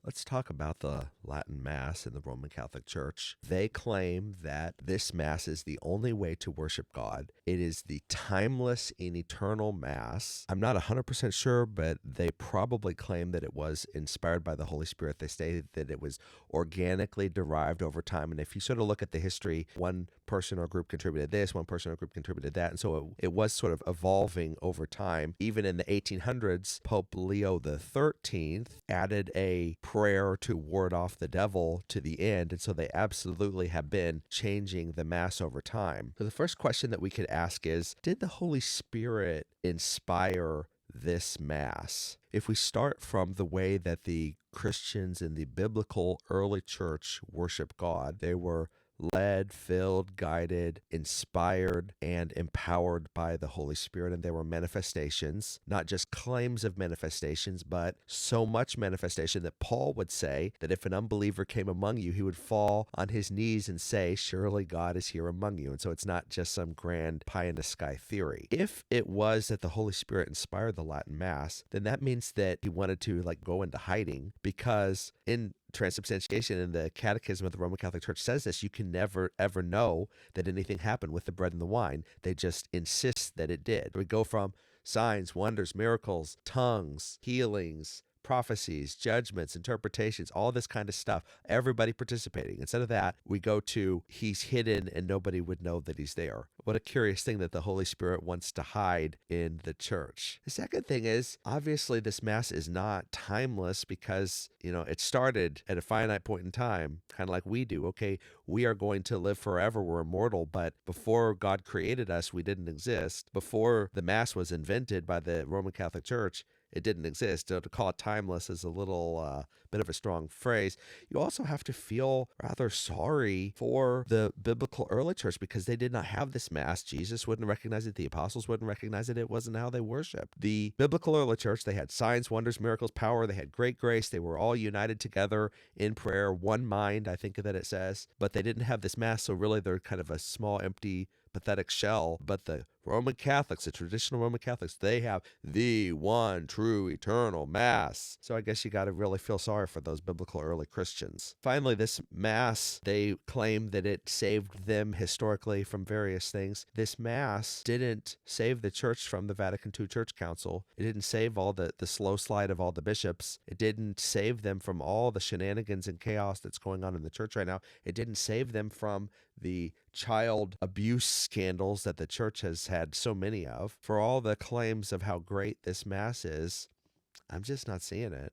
Let's talk about the Latin Mass in the Roman Catholic Church. They claim that this Mass is the only way to worship God. It is the timeless and eternal Mass. I'm not 100% sure, but they probably claim that it was inspired by the Holy Spirit. They stated that it was organically derived over time. And if you sort of look at the history, one person or group contributed this, one person or group contributed that. And so it was sort of evolving over time. Even in the 1800s, Pope Leo the 13th added a prayer to ward off the devil to the end. And so they absolutely have been changing the Mass over time. So the first question that we could ask is, did the Holy Spirit inspire this Mass? If we start from the way that the Christians in the biblical early church worship God, they were led, filled, guided, inspired, and empowered by the Holy Spirit. And there were manifestations, not just claims of manifestations, but so much manifestation that Paul would say that if an unbeliever came among you, he would fall on his knees and say, surely God is here among you. And so it's not just some grand pie in the sky theory. If it was that the Holy Spirit inspired the Latin Mass, then that means that he wanted to go into hiding, because in transubstantiation in the Catechism of the Roman Catholic Church says this: you can never ever know that anything happened with the bread and the wine. They just insist that it did. We go from signs, wonders, miracles, tongues, healings, prophecies, judgments, interpretations, all this kind of stuff, everybody participating. Instead of that, we go to he's hidden and nobody would know that he's there. What a curious thing that the Holy Spirit wants to hide in the church. The second thing is, obviously this Mass is not timeless because, it started at a finite point in time, kind of like we do. Okay, we are going to live forever. We're immortal, but before God created us, we didn't exist. Before the Mass was invented by the Roman Catholic Church, it didn't exist. So to call it timeless is a little bit of a strong phrase. You also have to feel rather sorry for the biblical early church because they did not have this Mass. Jesus wouldn't recognize it. The apostles wouldn't recognize it. It wasn't how they worshiped. The biblical early church, they had signs, wonders, miracles, power. They had great grace. They were all united together in prayer, one mind, I think that it says. But they didn't have this Mass, so really they're kind of a small, empty, pathetic shell. But the Roman Catholics, the traditional Roman Catholics, they have the one true eternal Mass. So I guess you got to really feel sorry for those biblical early Christians. Finally, this Mass, they claim that it saved them historically from various things. This Mass didn't save the church from the Vatican II Church Council. It didn't save all the slow slide of all the bishops. It didn't save them from all the shenanigans and chaos that's going on in the church right now. It didn't save them from the child abuse scandals that the church has had so many of. For all the claims of how great this Mass is, I'm just not seeing it.